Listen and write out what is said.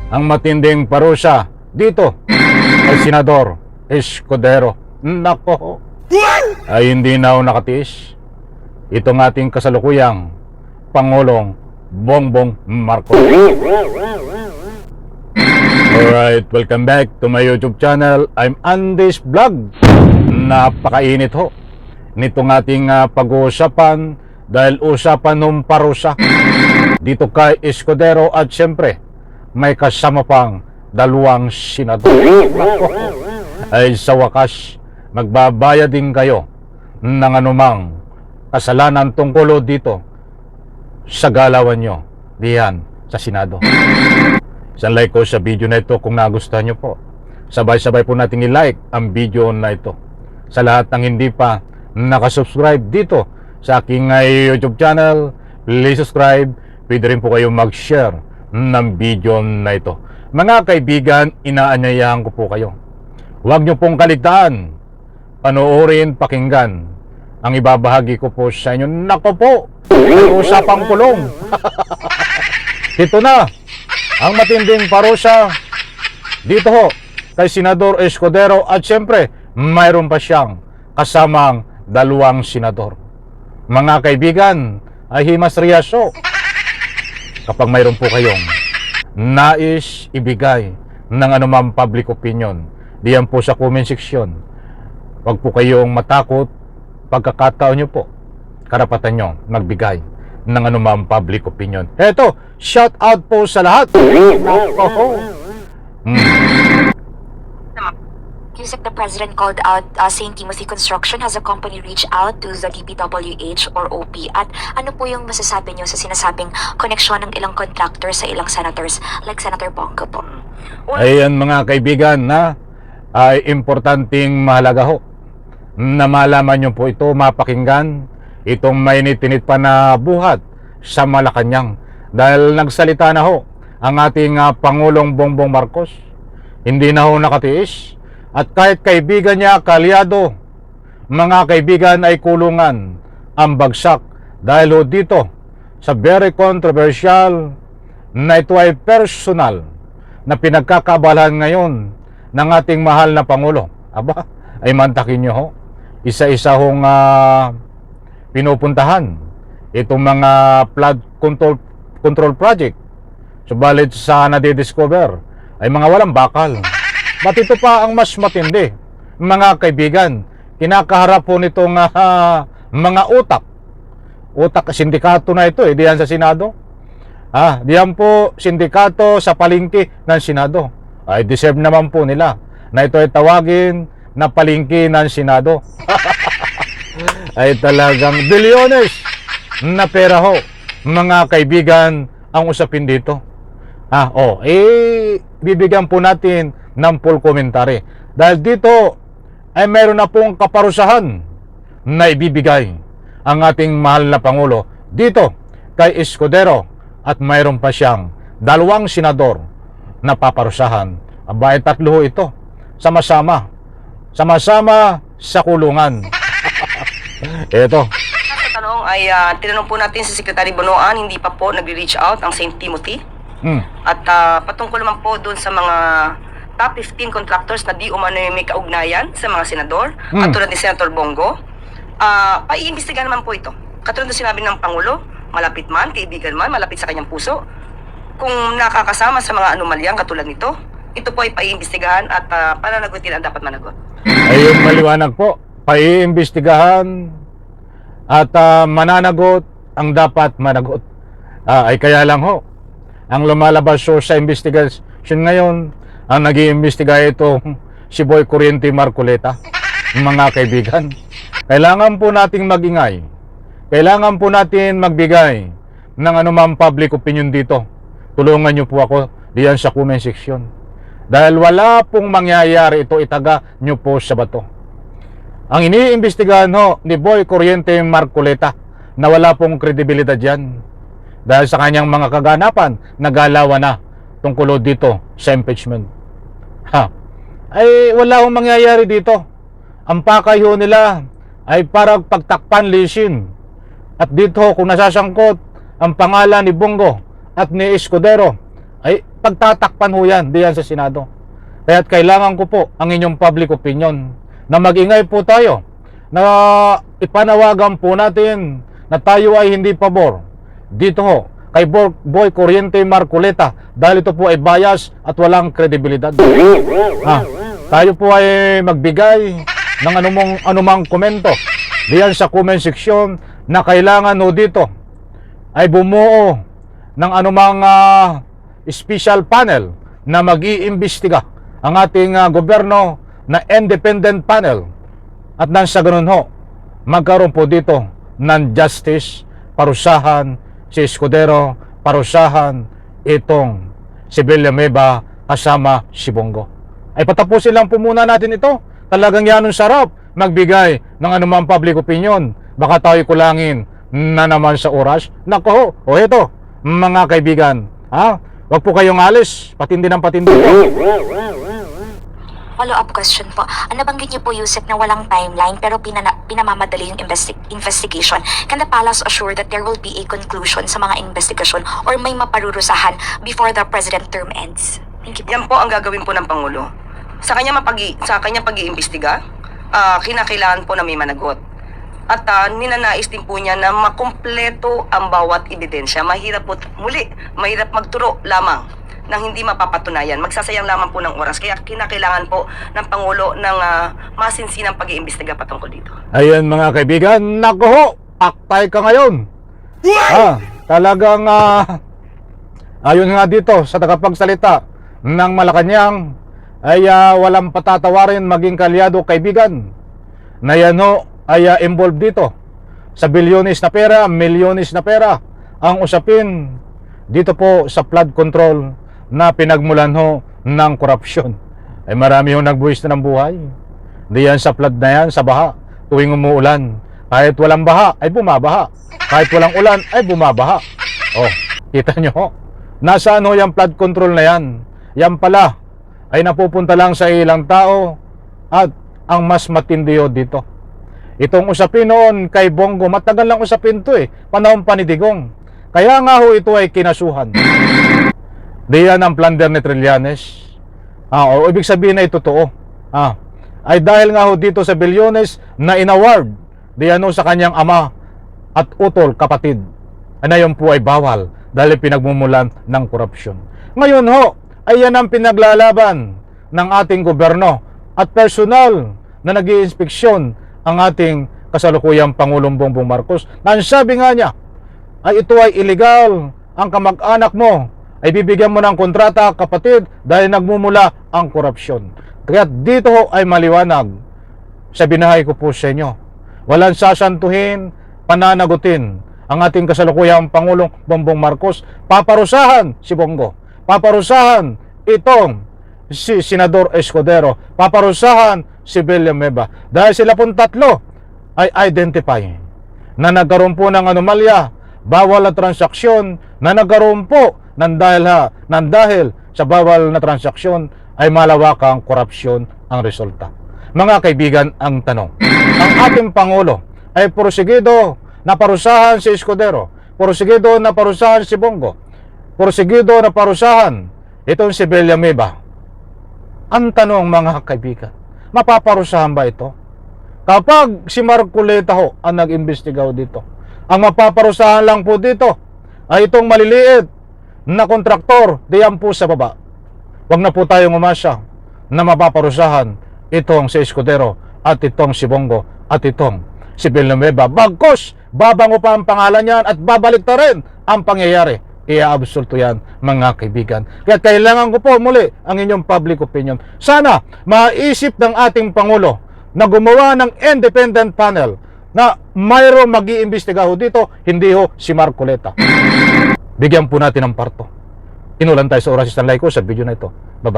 ang matinding parusa dito kay Senador Escudero. Nako, ay hindi na ako nakatiis itong ating kasalukuyang Pangulong Bongbong Marcos. Alright, welcome back to my YouTube channel. I'm Andy's Vlog. Napakainit ho nitong ating pag-uusapan dahil usapan ng parusa dito kay Escudero at siyempre may kasama pang dalawang senador. Ay sa wakas magbabayad din kayo ng anumang kasalanan tungkol dito sa galawan nyo diyan sa Senado. Isang like ko sa video na ito kung nagustuhan nyo po. Sabay-sabay po nating i-like ang video na ito. Sa lahat ng hindi pa nakasubscribe dito sa aking YouTube channel, please subscribe. Pwede rin po kayong mag-share ng video na ito. Mga kaibigan, inaanyayahan ko po kayo. Huwag nyo pong kaligtaan, panoorin, pakinggan ang ibabahagi ko po sa inyo. Nako po, may usapang kulong. Ito na ang matinding parusa dito ho kay Senador Escudero at siyempre mayroon pa siyang kasamang dalawang senador. Mga kaibigan, ay himas riyaso kapag mayroon po kayong nais ibigay ng anumang public opinion diyan po sa comment section. Huwag po kayong matakot, pagkakataon nyo po, karapatan nyo magbigay ng anumang public opinion. Eto, shout out po sa lahat. Yusek, the President called out St. Timothy Construction. Has a company reached out to the DPWH or OP? At ano po yung masasabi nyo sa sinasabing koneksyon ng ilang contractor sa ilang senators like Senator Bongo po? Ayan mga kaibigan, na ay importanteng mahalaga ho na malaman nyo po ito, mapakinggan itong may nitinit pa na buhat sa Malacanang dahil nagsalita na ho ang ating Pangulong Bongbong Marcos. Hindi na ho nakatiis at kahit kaibigan niya, kalyado, mga kaibigan, ay kulungan ang bagsak dahil ho dito sa very controversial na ito ay personal na pinagkakabalahan ngayon ng ating mahal na Pangulo. Aba, ay mantakin nyo ho, isa-isa hong pinupuntahan itong mga flood control project. Subalit sa nadidiscover ay mga walang bakal. Ba't ito pa ang mas matindi? Mga kaibigan, kinakaharap po nitong mga utak sindikato na ito diyan sa Senado. Diyan po sindikato sa palengke ng Senado. Ay deserve naman po nila na ito ay tawagin na palengke ng Senado. Ay talagang bilyones na pera ho, mga kaibigan, ang usapin dito. Bibigyan po natin ng full commentary dahil dito ay mayroon na pong kaparusahan na ibibigay ang ating mahal na Pangulo dito kay Escudero at mayroon pa siyang dalawang senador na paparusahan. Abay, tatlo ito sama-sama sa kulungan. Ito. Sa tanong ay tinanong po natin si Secretary Bonoan, hindi pa po nag-reach out ang St. Timothy. At patungkol naman po doon sa mga top 15 contractors na di umano may kaugnayan sa mga senador, katulad ni Senator Bongo, paiimbestigahan naman po ito. Katulad na sinabi ng Pangulo, malapit man, kaibigan man, malapit sa kanyang puso, kung nakakasama sa mga anomalyang katulad nito, ito po ay paiimbestigahan at pananagutin ang dapat managot. Ayun, maliwanag po. Paiimbestigahan at mananagot ang dapat managot. Ay kaya lang ho, ang lumalabas sa investigation ngayon, ang nag-iimbestiga ito si Boy Corriente Marcoleta. Mga kaibigan, kailangan po nating magingay, kailangan po natin magbigay ng anumang public opinion dito. Tulungan nyo po ako diyan sa comment section dahil wala pong mangyayari ito, itaga nyo po sa bato. Ang iniimbestigahan ho ni Boy Corriente Marcoleta na wala pong kredibilidad yan dahil sa kanyang mga kaganapan, nagalawan na tungkol dito sa impeachment. Ay wala akong mangyayari dito. Ang pakay ho nila ay parang pagtakpan lisin. At dito kung nasasangkot ang pangalan ni Bongo at ni Escudero, ay pagtatakpan ho yan diyan sa Senado. Kaya't kailangan ko po ang inyong public opinion na mag-ingay po tayo, na ipanawagan po natin na tayo ay hindi pabor dito ho kay Boy Corriente Marcoleta dahil ito po ay bias at walang kredibilidad. Tayo po ay magbigay ng anumang komento diyan sa comment section na kailangan ho dito ay bumuo ng anumang special panel na mag-iimbestiga ang ating gobyerno na independent panel, at nang sa ganun ho magkaroon po dito ng justice, parusahan si Escudero, parusahan itong si Villanueva kasama si Bongo. Ay patapusin lang po muna natin ito. Talagang yan ang sarap magbigay ng anumang public opinion. Baka tayo kulangin na naman sa oras. Nako ho, o ito mga kaibigan, wag po kayong alis, patindi ng patindi po. Follow-up question po. Nabanggit niyo po, Yusek, na walang timeline pero pinamamadali yung investigation. Can the palace assure that there will be a conclusion sa mga investigation or may maparurusahan before the president term ends? Thank you po. Yan po ang gagawin po ng Pangulo. Sa kanyang pag-iimbestiga, kinakailangan po na may managot. At ninanais din po niya na makumpleto ang bawat ebidensya. Mahirap magturo lamang nang hindi mapapatunayan. Magsasayang lamang po ng oras. Kaya kinakailangan po ng Pangulo ng masinsinang pag-iimbestiga patungkol dito. Ayan mga kaibigan, nako ho, aktay ka ngayon. Talagang ayon nga dito sa tagapagsalita ng Malacanang ay walang patatawarin maging kalyado kaibigan na yan ho ay involved dito sa bilyones na pera, milyones na pera ang usapin dito po sa flood control na pinagmulan ho ng korupsyon. Ay marami ho nagbuwis na ng buhay diyan sa flood na yan, sa baha. Tuwing umuulan, kahit walang baha ay bumabaha, kahit walang ulan ay bumabaha. Kita nyo ho, nasaan ho yung flood control na yan? Yan pala ay napupunta lang sa ilang tao. At ang mas matindi ho dito, itong usapin noon kay Bongo, matagal lang usapin to panahon pa ni Digong. Kaya nga ho ito ay kinasuhan. Diyan ang plunder ni Trillanes. O ibig sabihin na ito totoo. Ay dahil nga ho dito sa bilyones na inaward diyan ho sa kanyang ama at utol kapatid. Na yun po ay bawal dahil pinagmumulan ng korupsyon. Ngayon ho, ay yan ang pinaglalaban ng ating gobyerno at personal na nag-iinspeksyon ang ating kasalukuyang Pangulong Bongbong Marcos. Ang sabi nga niya, ay ito ay illegal, ang kamag-anak mo ay bibigyan mo ng kontrata kapatid dahil nagmumula ang korupsyon. Kaya dito ay maliwanag sa binahay ko po sa inyo. Walang sasantuhin, pananagutin ang ating kasalukuyang Pangulong Bongbong Marcos. Paparusahan si Bongo, paparusahan itong si Senador Escudero, paparusahan si Villanueva dahil sila pong tatlo ay identify na nagkaroon po ng anomalya, bawal na transaksyon na nagkaroon po ng dahil sa bawal na transaksyon ay malawakang korupsyon ang resulta. Mga kaibigan, ang tanong, ang ating Pangulo ay porsigido na parusahan si Escudero, porsigido na parusahan si Bongo, porsigido na parusahan itong si Villanueva. Ang tanong mga kaibigan, mapaparusahan ba ito? Kapag si Marcoleta ho ang nag-imbestiga dito, ang mapaparusahan lang po dito ay itong maliliit na kontraktor diyan po sa baba. Huwag na po tayong umasa na mapaparusahan itong si Escudero at itong si Bongo at itong si Villanueva. Bagkus, babango pa ang pangalan niyan at babalik na rin ang pangyayari. Iaabsulto yan mga kaibigan. Kaya kailangan ko po muli ang inyong public opinion. Sana maisip ng ating Pangulo na gumawa ng independent panel na mayroong mag-iimbestiga ho dito, hindi ho si Marcoleta. Bigyan po natin ng parto. Inulan tayo sa oras isang like ko sa video na ito. Bye-bye.